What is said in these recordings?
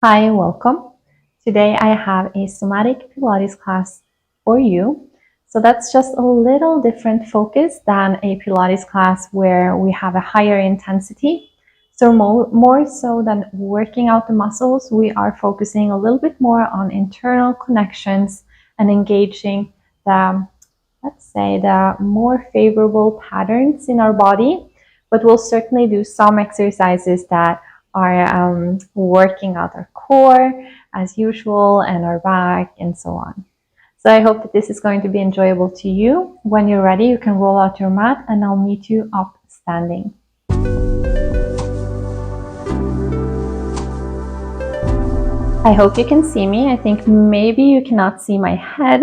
Hi, welcome. Today I have a Somatic Pilates class for you. So that's just a little different focus than a Pilates class where we have a higher intensity. So more so than working out the muscles, we are focusing a little bit more on internal connections and engaging the, let's say, the more favorable patterns in our body. But we'll certainly do some exercises that are working out our core as usual and our back and so on. So I hope that this is going to be enjoyable to you. When you're ready, you can roll out your mat and I'll meet you up standing. I hope you can see me. I think maybe you cannot see my head,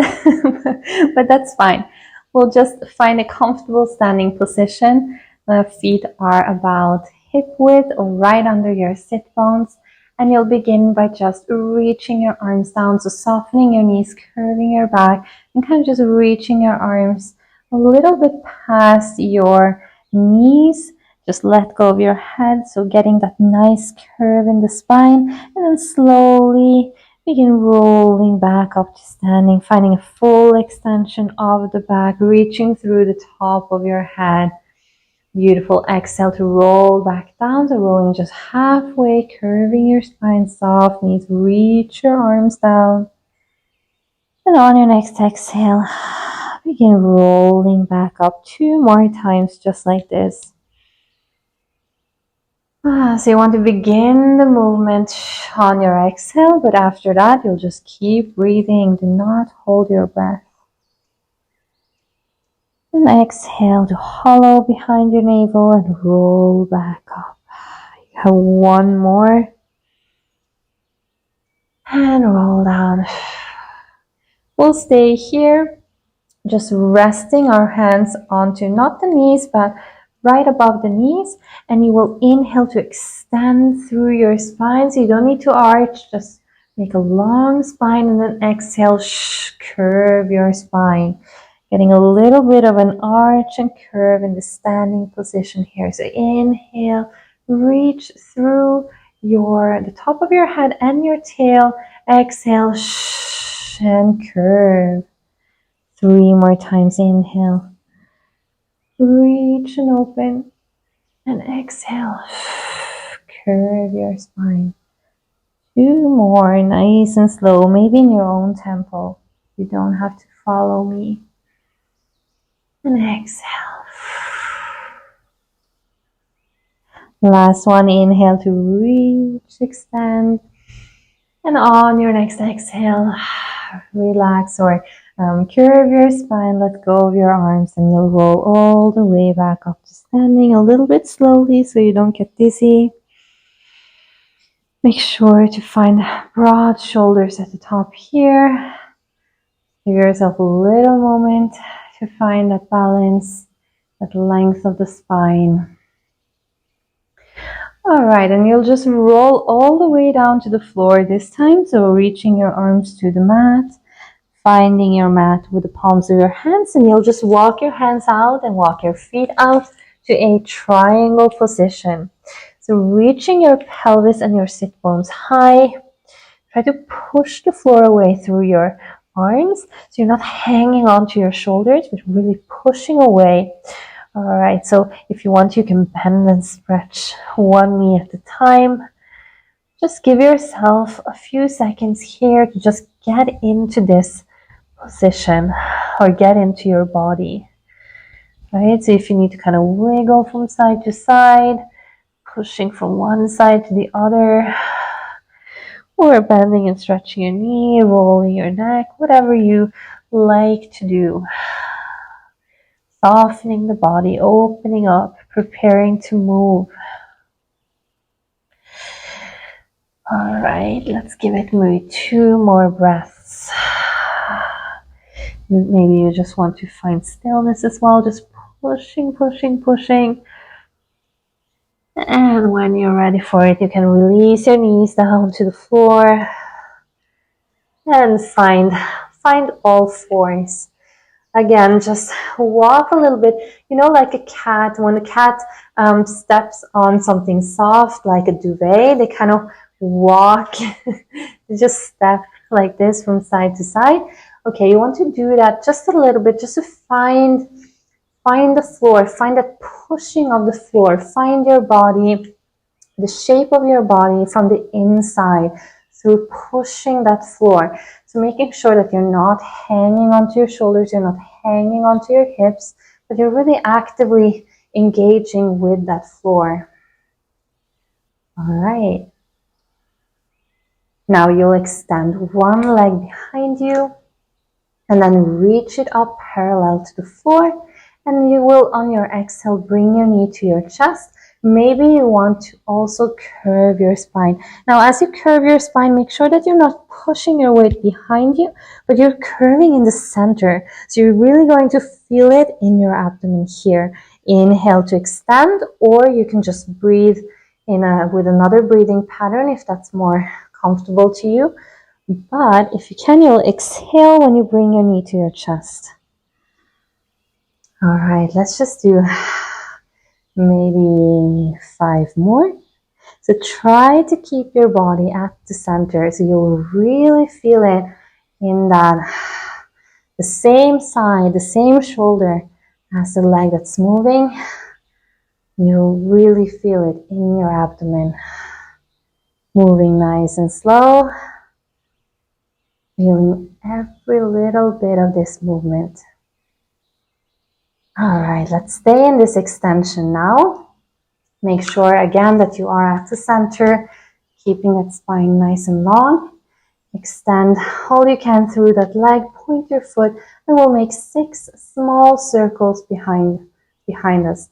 but that's fine. We'll just find a comfortable standing position. The feet are about hip width or right under your sit bones. And you'll begin by just reaching your arms down, so softening your knees, curving your back, and kind of just reaching your arms a little bit past your knees. Just let go of your head, so getting that nice curve in the spine, and then slowly begin rolling back up to standing, finding a full extension of the back, reaching through the top of your head. Beautiful. Exhale to roll back down, so rolling just halfway, curving your spine, soft knees, reach your arms down. And on your next exhale, begin rolling back up 2 more times, just like this. So you want to begin the movement on your exhale, but after that, you'll just keep breathing. Do not hold your breath. And exhale to hollow behind your navel and roll back up. You have one more. And roll down. We'll stay here, just resting our hands onto not the knees, but right above the knees. And you will inhale to extend through your spine. So you don't need to arch, just make a long spine, and then exhale, curve your spine. Getting a little bit of an arch and curve in the standing position here. So inhale, reach through the top of your head and your tail. Exhale, and curve. 3 more times. Inhale, reach and open, and exhale, curve your spine. 2 more, nice and slow, maybe in your own tempo. You don't have to follow me. And exhale. Last one. Inhale to reach, extend. And on your next exhale, relax or curve your spine, let go of your arms, and you'll roll all the way back up to standing a little bit slowly so you don't get dizzy. Make sure to find broad shoulders at the top here. Give yourself a little moment to find that balance, that length of the spine. All right, and you'll just roll all the way down to the floor this time. So reaching your arms to the mat, finding your mat with the palms of your hands, and you'll just walk your hands out and walk your feet out to a triangle position. So reaching your pelvis and your sit bones high. Try to push the floor away through your arms, so you're not hanging onto your shoulders, but really pushing away. All right, so if you want, you can bend and stretch one knee at a time. Just give yourself a few seconds here to just get into this position or get into your body. Right, so if you need to kind of wiggle from side to side, pushing from one side to the other, or bending and stretching your knee, rolling your neck, whatever you like to do. Softening the body, opening up, preparing to move. All right, let's give it maybe 2 more breaths. Maybe you just want to find stillness as well, just pushing, pushing, pushing. And when you're ready for it, you can release your knees down to the floor and find all fours. Again, just walk a little bit, like a cat. When a cat steps on something soft, like a duvet, they kind of walk, just step like this from side to side. Okay, you want to do that just a little bit, just to find the floor, find that pushing of the floor, find your body, the shape of your body from the inside through pushing that floor. So making sure that you're not hanging onto your shoulders, you're not hanging onto your hips, but you're really actively engaging with that floor. All right. Now you'll extend one leg behind you and then reach it up parallel to the floor. And you will, on your exhale, bring your knee to your chest. Maybe you want to also curve your spine. Now, as you curve your spine, make sure that you're not pushing your weight behind you, but you're curving in the center. So you're really going to feel it in your abdomen here. Inhale to extend, or you can just breathe with another breathing pattern if that's more comfortable to you. But if you can, you'll exhale when you bring your knee to your chest. All right, let's just do maybe 5 more. So try to keep your body at the center so you'll really feel it in the same side, the same shoulder as the leg that's moving. You'll really feel it in your abdomen. Moving nice and slow. Feeling every little bit of this movement. All right, let's stay in this extension now. Make sure again that you are at the center, keeping that spine nice and long. Extend all you can through that leg, point your foot, and we'll make 6 small circles behind us.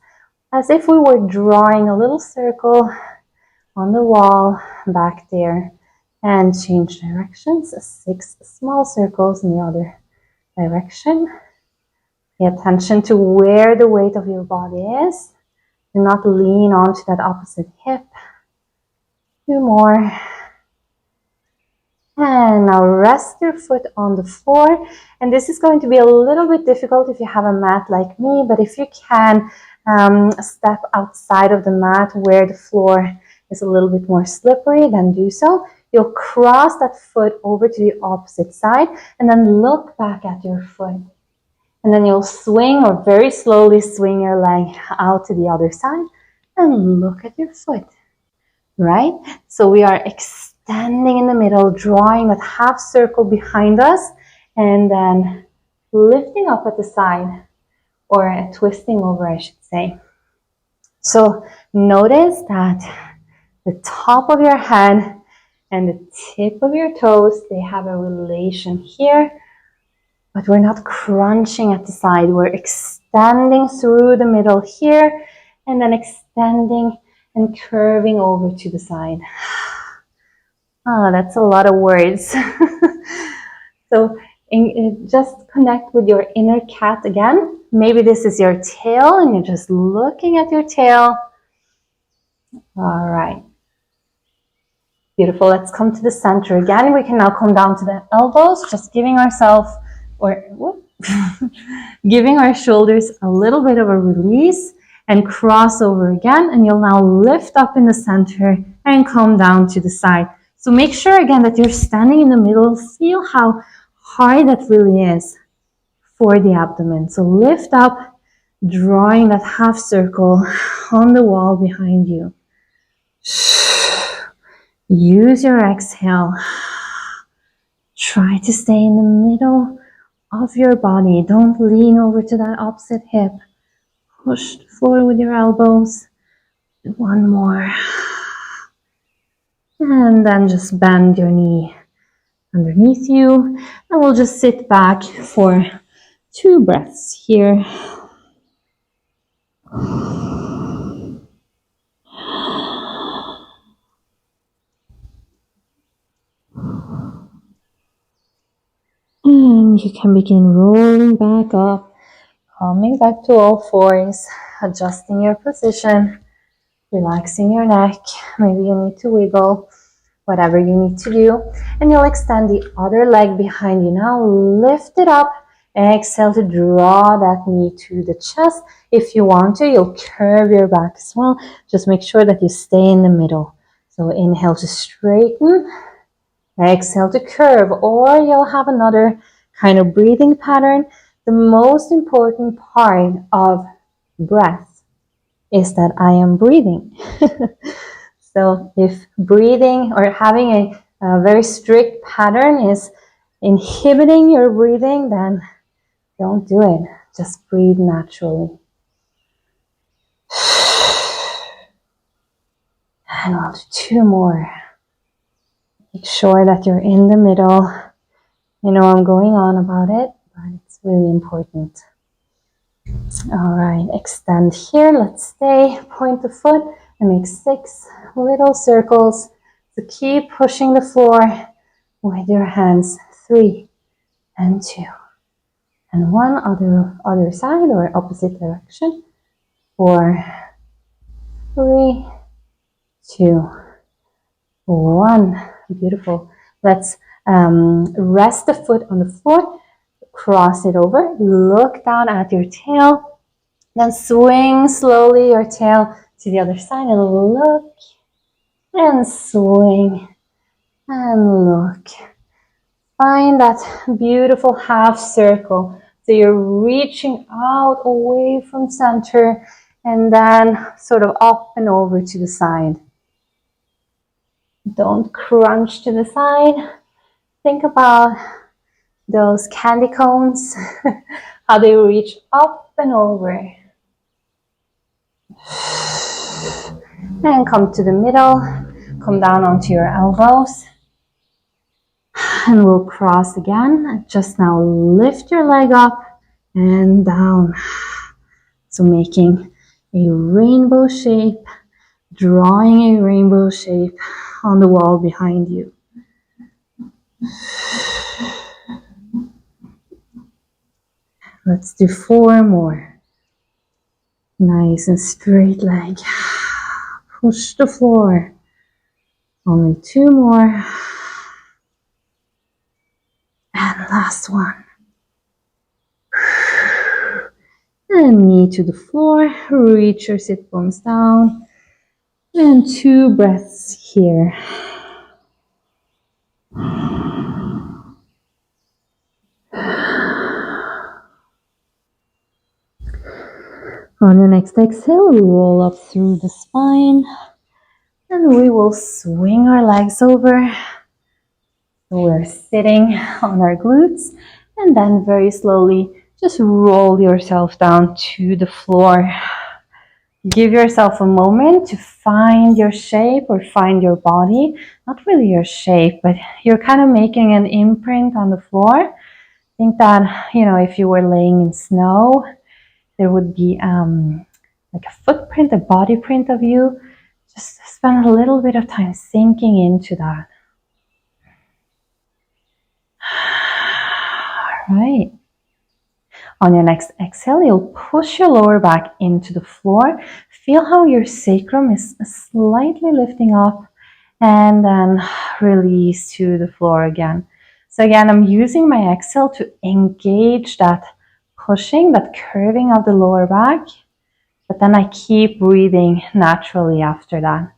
As if we were drawing a little circle on the wall back there. And change directions, 6 small circles in the other direction. Pay attention to where the weight of your body is. Do not lean onto that opposite hip. 2 more. And now rest your foot on the floor. And this is going to be a little bit difficult if you have a mat like me, but if you can step outside of the mat where the floor is a little bit more slippery, then do so. You'll cross that foot over to the opposite side and then look back at your foot. And then you'll swing or very slowly swing your leg out to the other side and look at your foot, right? So we are extending in the middle, drawing that half circle behind us and then lifting up at the side, or twisting over, I should say. So notice that the top of your head and the tip of your toes, they have a relation here. But we're not crunching at the side. We're extending through the middle here and then extending and curving over to the side. That's a lot of words. So just connect with your inner cat again. Maybe this is your tail and you're just looking at your tail. All right. Beautiful. Let's come to the center again. We can now come down to the elbows, just giving ourselves giving our shoulders a little bit of a release and cross over again. And you'll now lift up in the center and come down to the side. So make sure again that you're standing in the middle. Feel how hard that really is for the abdomen. So lift up, drawing that half circle on the wall behind you. Use your exhale. Try to stay in the middle of your body. Don't lean over to that opposite hip. Push the floor with your elbows. 1 more. And then just bend your knee underneath you. And we'll just sit back for 2 breaths here. And you can begin rolling back up, coming back to all fours, adjusting your position, relaxing your neck. Maybe you need to wiggle, whatever you need to do. And you'll extend the other leg behind you now. Lift it up. Exhale to draw that knee to the chest. If you want to, you'll curve your back as well. Just make sure that you stay in the middle. So inhale to straighten, exhale to curve, or you'll have another kind of breathing pattern. The most important part of breath is that I am breathing. So if breathing or having a very strict pattern is inhibiting your breathing, then don't do it. Just breathe naturally. And I'll do 2 more. Make sure that you're in the middle. I know I'm going on about it, but it's really important. All right, extend here. Let's stay. Point the foot and make 6 little circles. So keep pushing the floor with your hands. 3 and 2. And 1 other side or opposite direction. 4, 3, 2, 1. Beautiful. Let's rest the foot on the floor. Cross it over. Look down at your tail. Then swing slowly your tail to the other side and look and swing and look. Find that beautiful half circle. So you're reaching out away from center and then sort of up and over to the side. Don't crunch to the side. Think about those candy cones, how they reach up and over. And come to the middle, come down onto your elbows. And we'll cross again. Just now lift your leg up and down. So making a rainbow shape, drawing a rainbow shape on the wall behind you. Let's do 4 more. Nice and straight leg. Push the floor. Only 2 more. And last one. And knee to the floor. Reach your sit bones down. And 2 breaths here. On your next exhale, roll up through the spine. And we will swing our legs over. So we're sitting on our glutes. And then very slowly, just roll yourself down to the floor. Give yourself a moment to find your shape or find your body. Not really your shape, but you're kind of making an imprint on the floor. Think that, if you were laying in snow, there would be like a footprint, a body print of you. Just spend a little bit of time sinking into that. All right. On your next exhale, you'll push your lower back into the floor. Feel how your sacrum is slightly lifting up and then release to the floor again. So again, I'm using my exhale to engage that pushing, that curving of the lower back, but then I keep breathing naturally after that.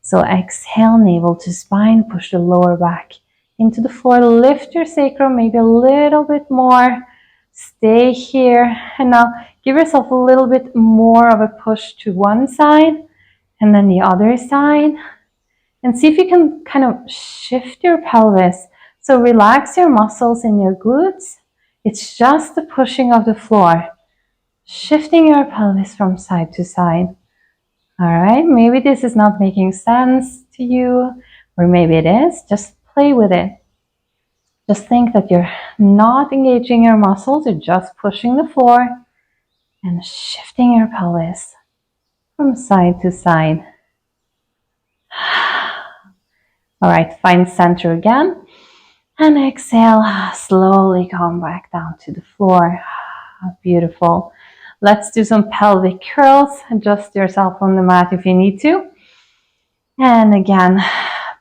So exhale, navel to spine, push the lower back into the floor, lift your sacrum maybe a little bit more. Stay here, and now give yourself a little bit more of a push to one side and then the other side, and see if you can kind of shift your pelvis. So relax your muscles in your glutes. It's just the pushing of the floor, shifting your pelvis from side to side. All right, maybe this is not making sense to you, or maybe it is. Just play with it. Just think that you're not engaging your muscles, you're just pushing the floor and shifting your pelvis from side to side. All right, find center again. And exhale, slowly come back down to the floor. Beautiful. Let's do some pelvic curls. Adjust yourself on the mat if you need to. And again,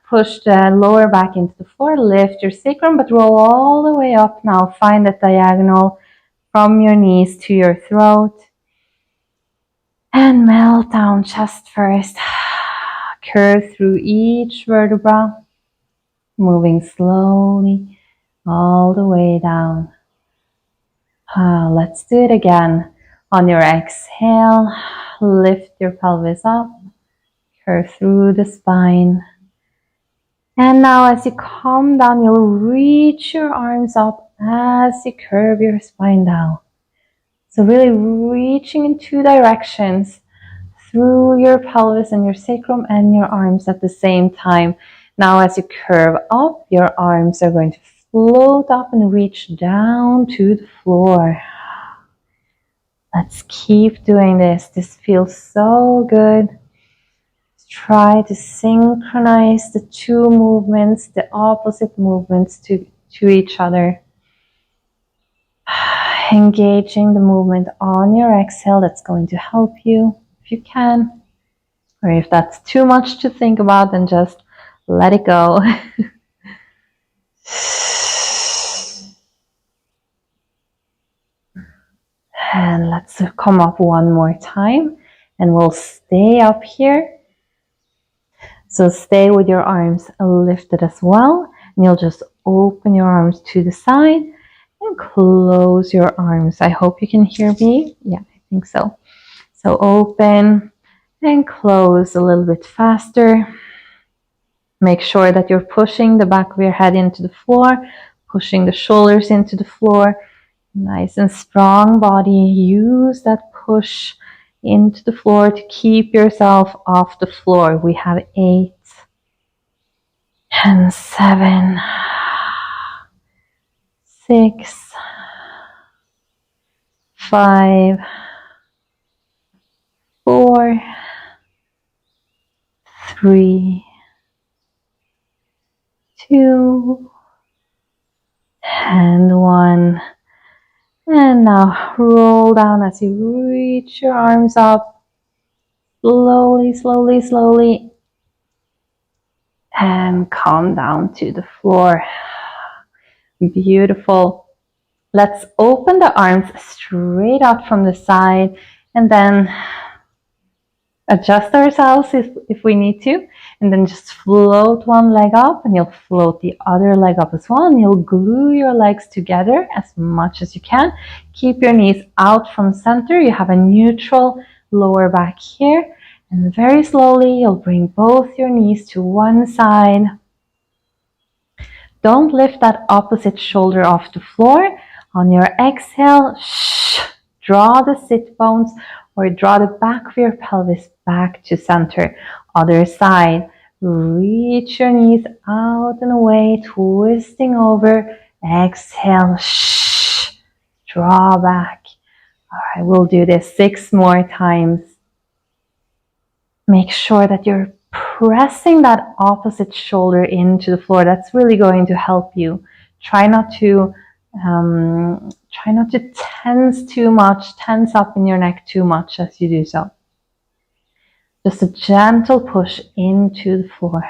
push the lower back into the floor, lift your sacrum, but roll all the way up now. Find that diagonal from your knees to your throat. And melt down chest first. Curve through each vertebra, moving slowly all the way down. Let's do it again. On your exhale, lift your pelvis up, curve through the spine. And now as you come down, you'll reach your arms up as you curve your spine down. So really reaching in two directions through your pelvis and your sacrum and your arms at the same time. Now as you curve up, your arms are going to float up and reach down to the floor. Let's keep doing this. This feels so good. Try to synchronize the two movements, the opposite movements to each other. Engaging the movement on your exhale, that's going to help you if you can. Or if that's too much to think about, then just let it go. And let's come up one more time. And we'll stay up here. So stay with your arms lifted as well. And you'll just open your arms to the side and close your arms. I hope you can hear me. Yeah, I think so. So open and close a little bit faster. Make sure that you're pushing the back of your head into the floor, pushing the shoulders into the floor. Nice and strong body. Use that push into the floor to keep yourself off the floor. We have 8 and 7, 6, 5, 4, 3, 2, and 1. And now roll down as you reach your arms up. Slowly, slowly, slowly. And come down to the floor. Beautiful. Let's open the arms straight out from the side and then adjust ourselves if we need to, and then just float one leg up and you'll float the other leg up as well, and you'll glue your legs together as much as you can. Keep your knees out from center. You have a neutral lower back here, and very slowly you'll bring both your knees to one side. Don't lift that opposite shoulder off the floor. On your exhale, draw the sit bones or draw the back of your pelvis back to center. Other side. Reach your knees out and away, twisting over. Exhale, draw back. All right, we'll do this 6 more times. Make sure that you're pressing that opposite shoulder into the floor. That's really going to help you. Try not to tense up in your neck too much as you do so. Just a gentle push into the floor.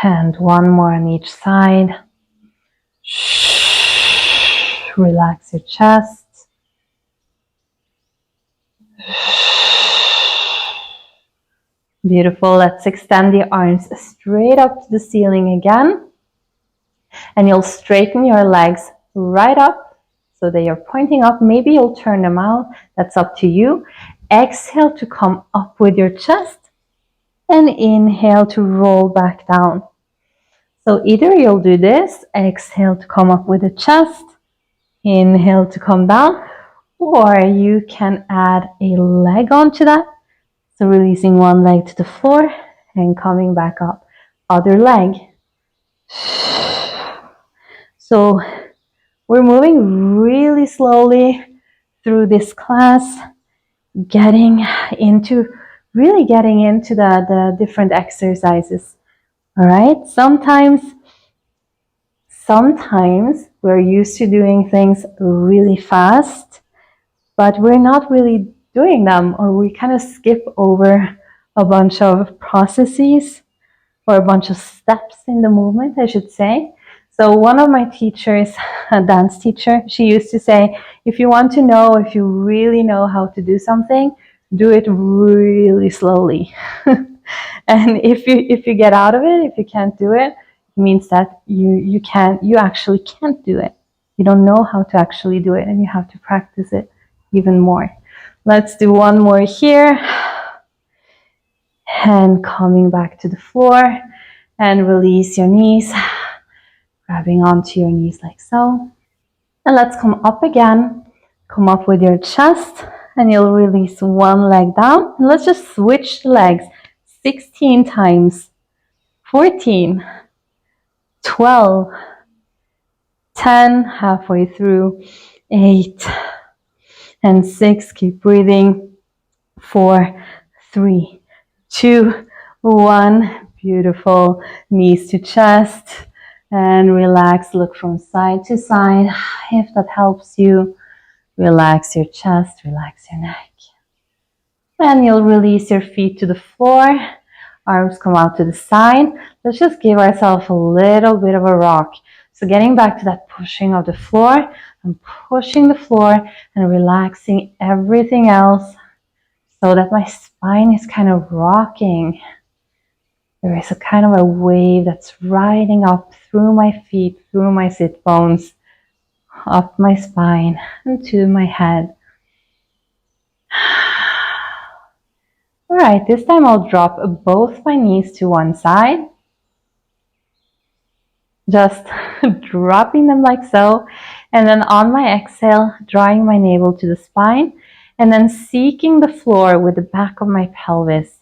And one more on each side. Relax your chest. Beautiful. Let's extend the arms straight up to the ceiling again. And you'll straighten your legs right up so they are pointing up. Maybe you'll turn them out. That's up to you. Exhale to come up with your chest. And inhale to roll back down. So either you'll do this, exhale to come up with the chest, inhale to come down, or you can add a leg onto that. So releasing one leg to the floor and coming back up. Other leg. So we're moving really slowly through this class, getting into the different exercises. All right. Sometimes we're used to doing things really fast, but we're not really doing them, or we kind of skip over a bunch of processes. or a bunch of steps in the movement, I should say. So one of my teachers, a dance teacher, she used to say, if you want to know if you really know how to do something, do it really slowly. And if you get out of it, if you can't do it, it means that you actually can't do it. You don't know how to actually do it, and you have to practice it even more. Let's do one more here. And coming back to the floor, and release your knees, grabbing onto your knees like so. And let's come up again. Come up with your chest, and you'll release one leg down. And let's just switch legs 16 times. 14, 12, 10, halfway through, 8, and 6. Keep breathing. 4, 3, 2, 1. Beautiful. Knees to chest. And relax. Look from side to side. If that helps you, relax your chest, relax your neck. And you'll release your feet to the floor. Arms come out to the side. Let's just give ourselves a little bit of a rock. So getting back to that pushing of the floor. I'm pushing the floor and relaxing everything else so that my spine is kind of rocking. There is a kind of a wave that's riding up through my feet, through my sit bones, up my spine and to my head. All right, this time I'll drop both my knees to one side. Just dropping them like so. And then on my exhale, drawing my navel to the spine. And then seeking the floor with the back of my pelvis.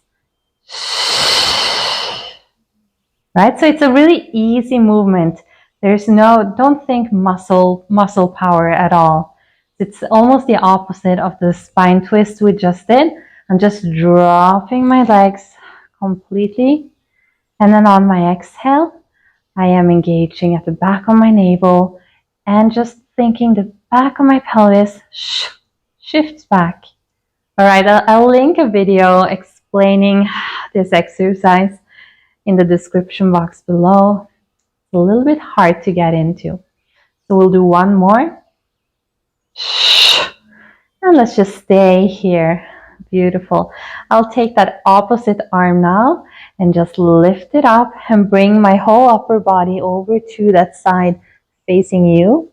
Right? So it's a really easy movement. There's no, don't think muscle power at all. It's almost the opposite of the spine twist we just did. I'm just dropping my legs completely. And then on my exhale, I am engaging at the back of my navel and just thinking the back of my pelvis shifts back. All right, I'll link a video explaining this exercise in the description box below. It's a little bit hard to get into. So we'll do one more. And let's just stay here. Beautiful. I'll take that opposite arm now and just lift it up and bring my whole upper body over to that side facing you.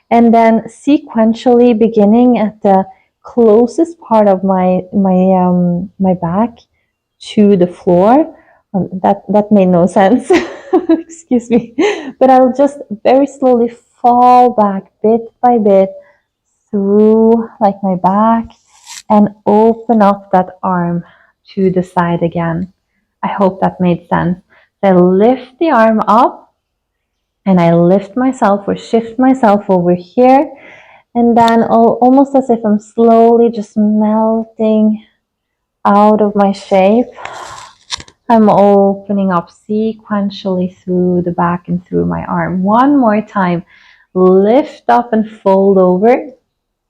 And then sequentially beginning at the closest part of my back to the floor. That made no sense. Excuse me. But I'll just very slowly fall back bit by bit through like my back and open up that arm to the side again. I hope that made sense. So I lift the arm up and I lift myself or shift myself over here, and then almost as if I'm slowly just melting out of my shape, I'm opening up sequentially through the back and through my arm. One more time. Lift up and fold over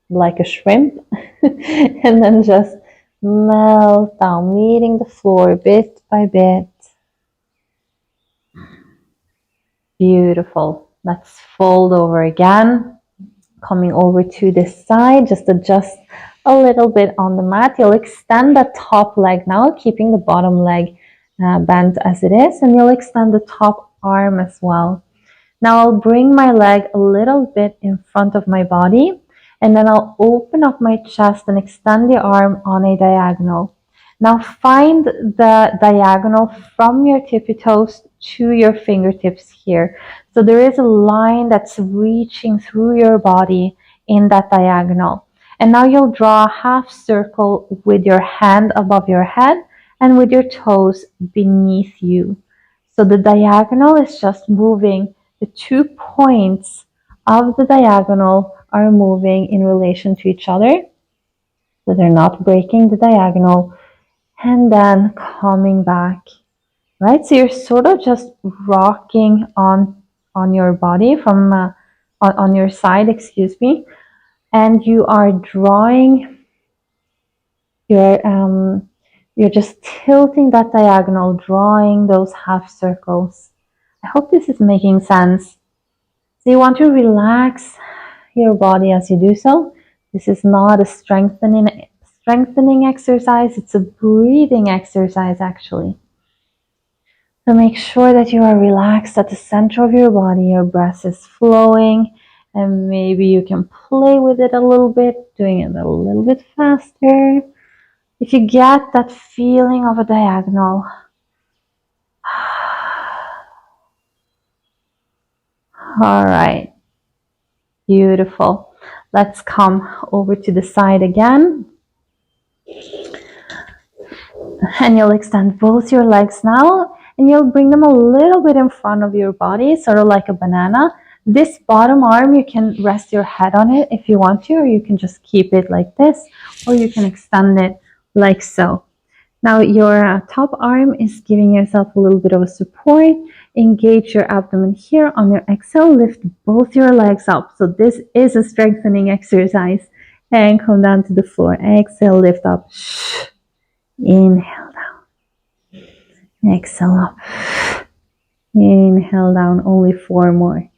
like a shrimp. And then just melt down, meeting the floor bit by bit. Beautiful. Let's fold over again. Coming over to this side, just adjust a little bit on the mat. You'll extend the top leg now, keeping the bottom leg bent as it is, and you'll extend the top arm as well. Now I'll bring my leg a little bit in front of my body, and then I'll open up my chest and extend the arm on a diagonal. Now find the diagonal from your tippy toes to your fingertips here. So there is a line that's reaching through your body in that diagonal. And now you'll draw a half circle with your hand above your head and with your toes beneath you. So the diagonal is just moving. The 2 points of the diagonal are moving in relation to each other. So they're not breaking the diagonal. And then coming back, right? So you're sort of just rocking on your body from on your side, excuse me, and you are drawing your You're just tilting that diagonal, drawing those half circles. I hope this is making sense. So you want to relax your body as you do so. This is not a strengthening exercise, it's a breathing exercise actually. So make sure that you are relaxed at the center of your body, your breath is flowing, and maybe you can play with it a little bit, doing it a little bit faster. If you get that feeling of a diagonal, all right, beautiful. Let's come over to the side again. And you'll extend both your legs now, and you'll bring them a little bit in front of your body, sort of like a banana. This bottom arm, you can rest your head on it if you want to, or you can just keep it like this, or you can extend it like so. Now your top arm is giving yourself a little bit of a support. Engage your abdomen here. On your exhale, lift both your legs up. So this is a strengthening exercise. And come down to the floor. Exhale, lift up. Inhale down. Exhale up. Inhale down. Only 4 more.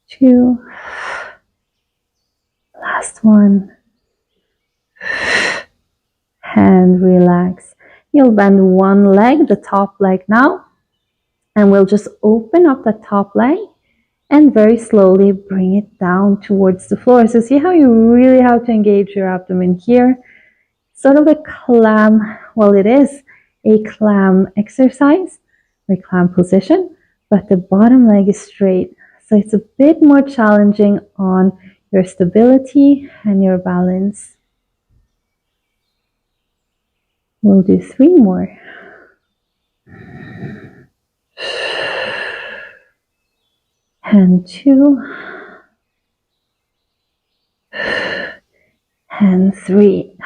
2. Last one. And relax. You'll bend one leg, the top leg now. And we'll just open up the top leg and very slowly bring it down towards the floor. So see how you really have to engage your abdomen here. Sort of a clam, well, it is a clam exercise or clam position, but the bottom leg is straight. So it's a bit more challenging on your stability and your balance. We'll do 3 more. And 2. And 3.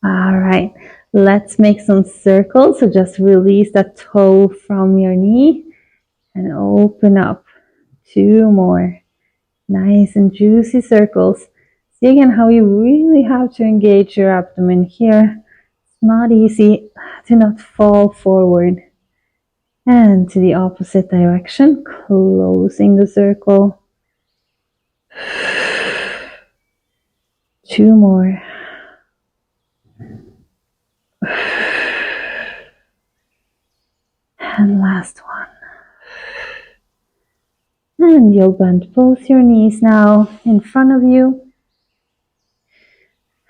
All right, let's make some circles. So just release that toe from your knee and open up. 2 more. Nice and juicy circles. See again how you really have to engage your abdomen here. It's not easy to not fall forward. And to the opposite direction, closing the circle. 2 more. And last one. And you'll bend both your knees now in front of you.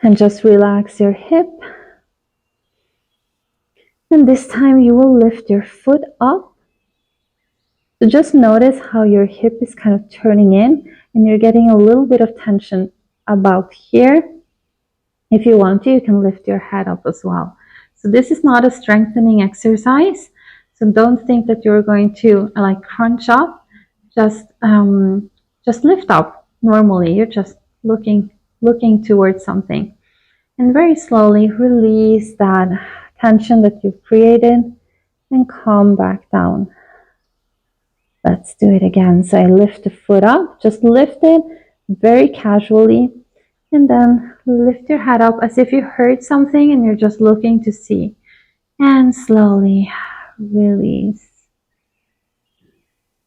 And just relax your hip. And this time you will lift your foot up. So just notice how your hip is kind of turning in and you're getting a little bit of tension about here. If you want to, you can lift your head up as well. So this is not a strengthening exercise. So don't think that you're going to like crunch up. Just lift up normally. You're just looking towards something. And very slowly release that tension that you've created and come back down. Let's do it again. So I lift the foot up, just lift it very casually, and then lift your head up as if you heard something and you're just looking to see. And slowly release.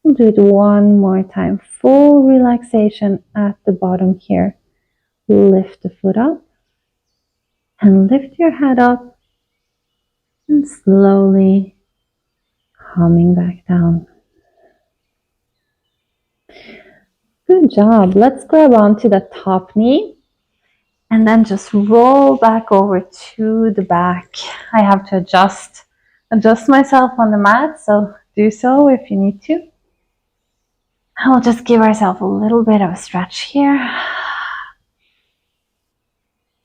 We'll do it one more time. Full relaxation at the bottom here. Lift the foot up and lift your head up and slowly coming back down. Good job. Let's grab onto the top knee and then just roll back over to the back. I have to adjust myself on the mat, so do so if you need to. I'll just give ourselves a little bit of a stretch here.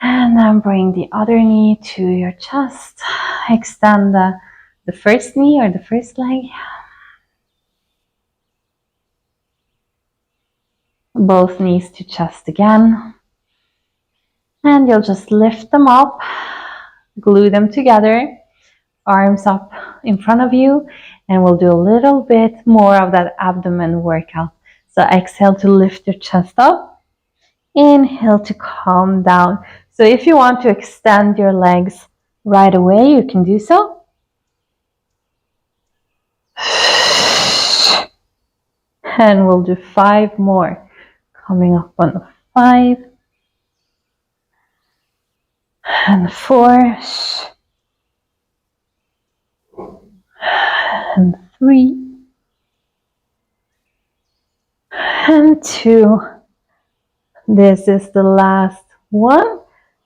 And then bring the other knee to your chest. Extend the first knee or the first leg. Both knees to chest again. And you'll just lift them up, glue them together, arms up in front of you, and we'll do a little bit more of that abdomen workout. So exhale to lift your chest up. Inhale to calm down. So if you want to extend your legs right away, you can do so. And we'll do 5 more. Coming up on 5 and 4 and 3 and 2. This is the last one.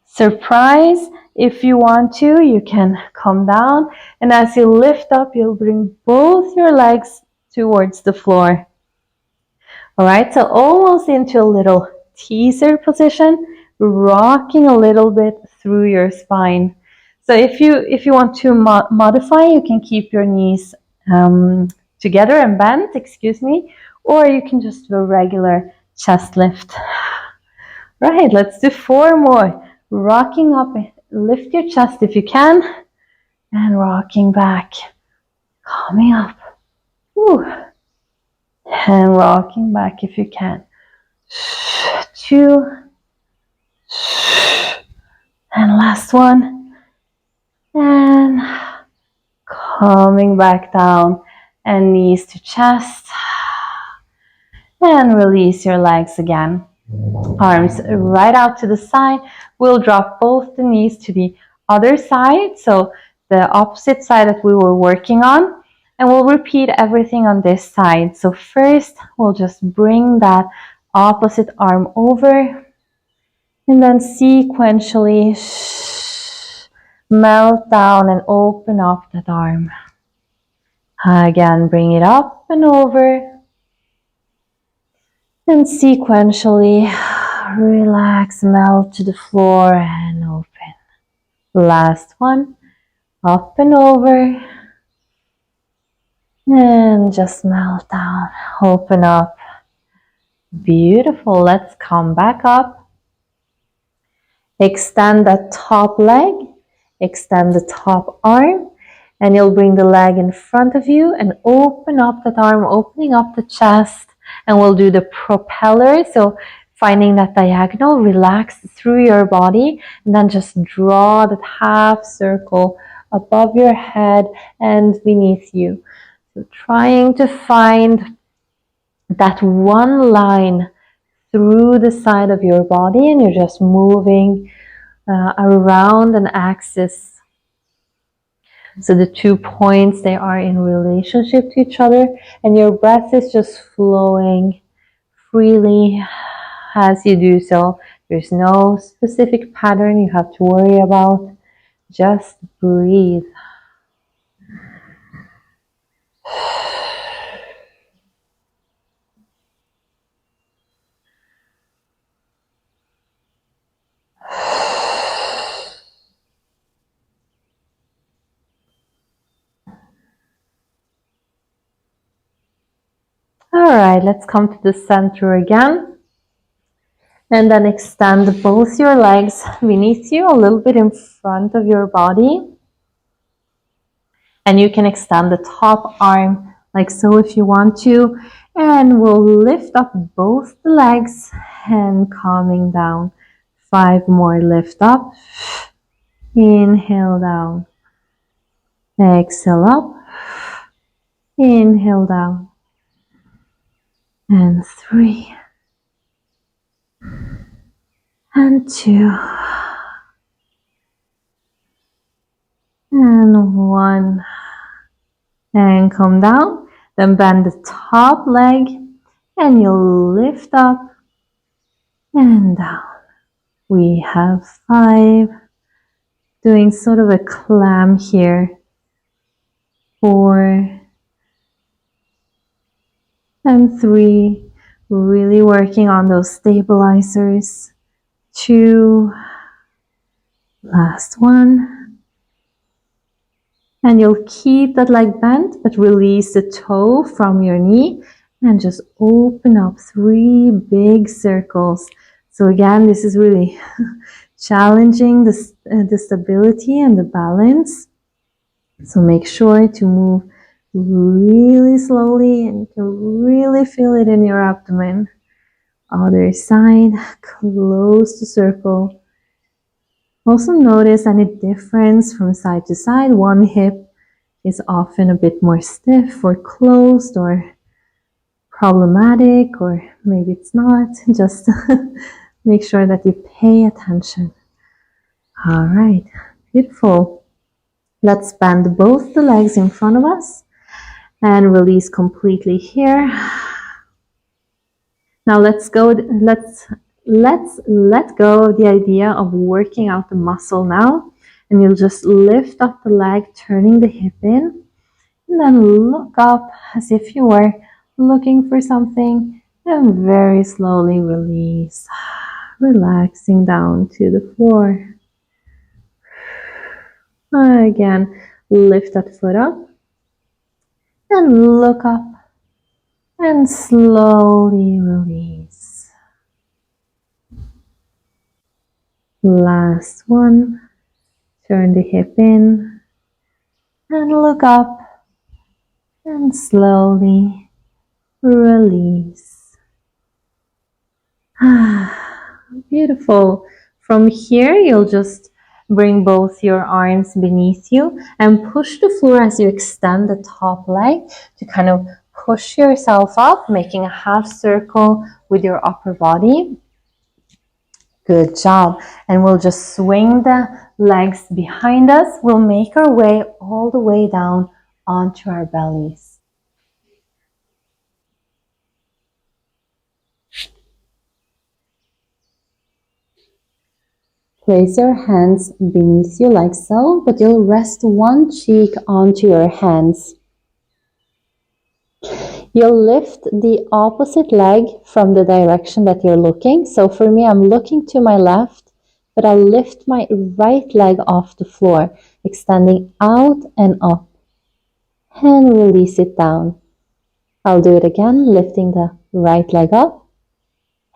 Surprise. If you want to, you can come down, and as you lift up, you'll bring both your legs towards the floor. All right, so almost into a little teaser position, rocking a little bit through your spine. So if you want to modify, you can keep your knees together and bent, or you can just do a regular chest lift. Right, let's do 4 more. Rocking up, lift your chest if you can, and rocking back, coming up. Whew. And rocking back if you can. 2 and last one, and coming back down, and knees to chest, and release your legs again. Arms right out to the side. We'll drop both the knees to the other side, so the opposite side that we were working on, and we'll repeat everything on this side. So first we'll just bring that opposite arm over, and then sequentially melt down and open up that arm. Again, bring it up and over, and sequentially relax, melt to the floor and open. Last one, up and over, and just melt down, open up. Beautiful. Let's come back up. Extend that top leg, extend the top arm, and you'll bring the leg in front of you and open up that arm, opening up the chest, and we'll do the propeller. So finding that diagonal, relax through your body, and then just draw that half circle above your head and beneath you. So trying to find that one line through the side of your body, and you're just moving around an axis. So the 2 points, they are in relationship to each other, and your breath is just flowing freely as you do so. There's no specific pattern you have to worry about. Just breathe. All right, let's come to the center again. And then extend both your legs beneath you, a little bit in front of your body. And you can extend the top arm like so if you want to. And we'll lift up both the legs and coming down. 5 more, lift up. Inhale down. Exhale up. Inhale down. And 3. And 2. And 1. And come down. Then bend the top leg. And you'll lift up and down. We have 5. Doing sort of a clam here. 4. And 3. Really working on those stabilizers. 2. Last one. And you'll keep that leg bent, but release the toe from your knee and just open up 3 big circles. So again, this is really challenging the stability and the balance. So make sure to move really slowly and you can really feel it in your abdomen. Other side, close the circle. Also notice any difference from side to side. One hip is often a bit more stiff or closed or problematic, or maybe it's not. Just make sure that you pay attention. All right, beautiful. Let's bend both the legs in front of us and release completely here. Now let's let go of the idea of working out the muscle now, and you'll just lift up the leg, turning the hip in, and then look up as if you were looking for something, and very slowly release, relaxing down to the floor. Again, lift that foot up and look up and slowly release. Last one. Turn the hip in and look up and slowly release. Beautiful. From here, you'll just bring both your arms beneath you and push the floor as you extend the top leg to kind of push yourself up, making a half circle with your upper body. Good job. And we'll just swing the legs behind us. We'll make our way all the way down onto our bellies. Place your hands beneath you like so, but you'll rest one cheek onto your hands. You'll lift the opposite leg from the direction that you're looking. So for me, I'm looking to my left, but I'll lift my right leg off the floor, extending out and up, and release it down. I'll do it again, lifting the right leg up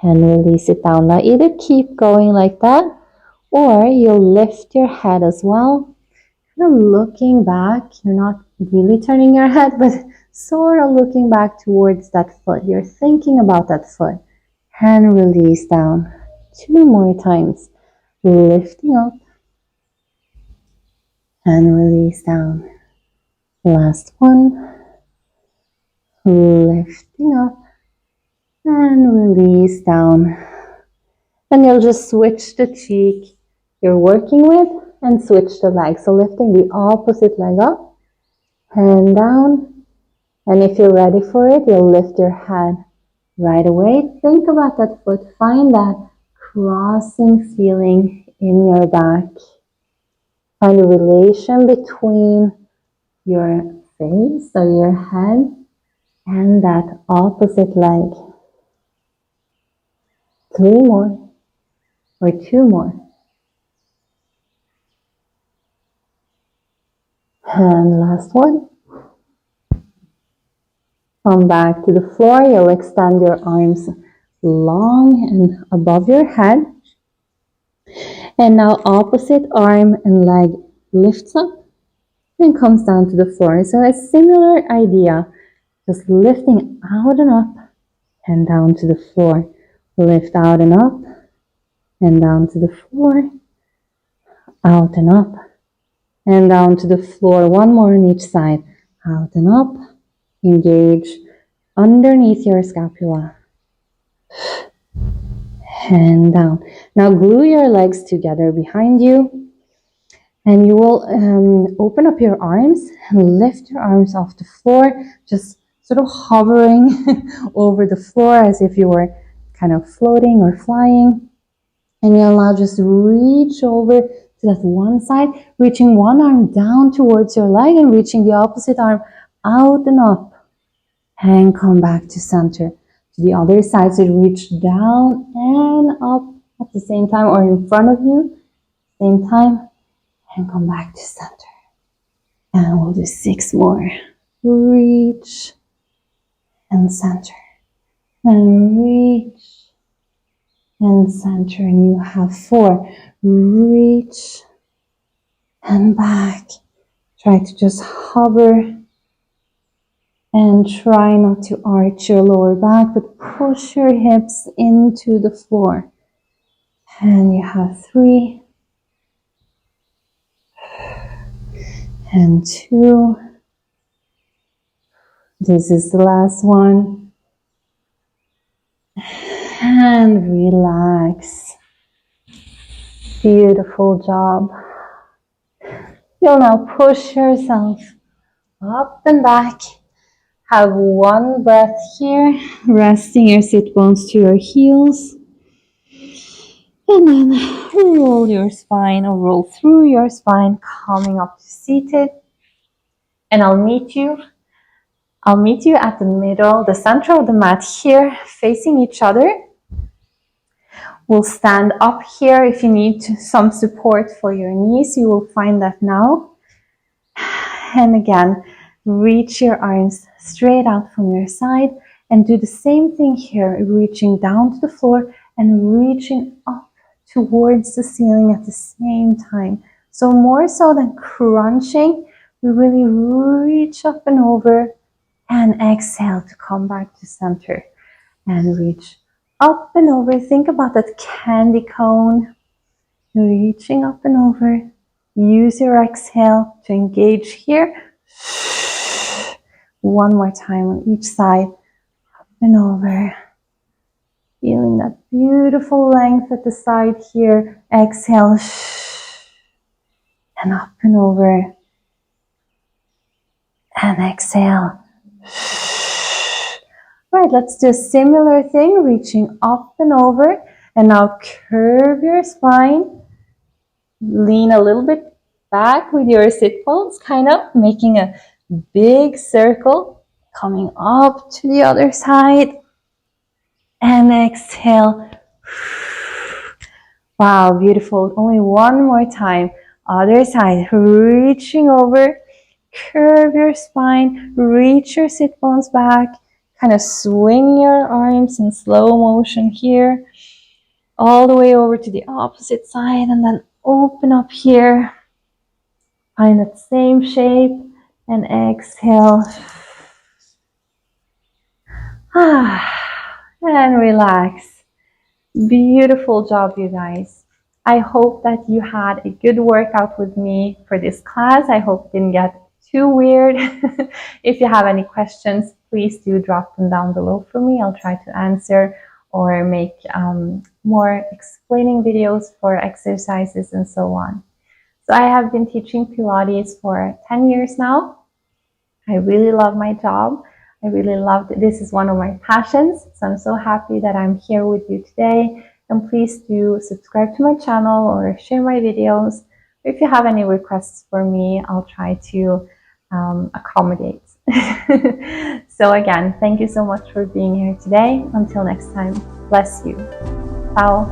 and release it down. Now either keep going like that, or you'll lift your head as well. Kind of looking back, you're not really turning your head, but sort of looking back towards that foot. You're thinking about that foot. And release down. 2 more times. Lifting up and release down. Last one. Lifting up and release down. And you'll just switch the cheek you're working with and switch the leg. So lifting the opposite leg up, hand down, and if you're ready for it, you'll lift your head right away. Think about that foot. Find that crossing feeling in your back. Find a relation between your face or your head and that opposite leg. 3 more or 2 more. And last one. Come back to the floor. You'll extend your arms long and above your head. And now opposite arm and leg lifts up and comes down to the floor. So a similar idea, just lifting out and up and down to the floor. Lift out and up and down to the floor. Out and up and down to the floor. 1 more on each side. Out and up. Engage underneath your scapula. And down. Now glue your legs together behind you. And you will open up your arms and lift your arms off the floor, just sort of hovering over the floor as if you were kind of floating or flying. And you'll now just reach over to that one side, reaching one arm down towards your leg and reaching the opposite arm out and up. And come back to center. To the other side, so reach down and up at the same time, or in front of you, same time. And come back to center. And we'll do 6 more. Reach and center. And reach and center. And you have 4. Reach and back. Try to just hover and try not to arch your lower back, but push your hips into the floor. And you have 3 and 2. This is the last one. And relax. Beautiful job. You'll now push yourself up and back. Have one breath here, resting your sit bones to your heels. And then roll your spine or roll through your spine, coming up to seated. And I'll meet you at the middle, the center of the mat here, facing each other. We'll stand up here. If you need some support for your knees, you will find that now. And again, reach your arms straight out from your side and do the same thing here, reaching down to the floor and reaching up towards the ceiling at the same time. So more so than crunching, we really reach up and over and exhale to come back to center and reach up and over. Think about that candy cone, reaching up and over. Use your exhale to engage here. One more time on each side, up and over. Feeling that beautiful length at the side here. Exhale, and up and over. And exhale. Right, let's do a similar thing, reaching up and over. And now curve your spine. Lean a little bit back with your sit bones, kind of making a big circle, coming up to the other side. And exhale. Wow, beautiful. Only one more time. Other side, reaching over. Curve your spine, reach your sit bones back. Kind of swing your arms in slow motion here. All the way over to the opposite side and then open up here. Find that same shape and exhale. And relax. Beautiful job, you guys. I hope that you had a good workout with me for this class. I hope it didn't get too weird. If you have any questions, please do drop them down below for me. I'll try to answer or make more explaining videos for exercises and so on. So I have been teaching Pilates for 10 years now. I really love my job. I really love it. This is one of my passions. So I'm so happy that I'm here with you today. And please do subscribe to my channel or share my videos. If you have any requests for me, I'll try to accommodate. So again, thank you so much for being here today. Until next time, bless you. Ciao.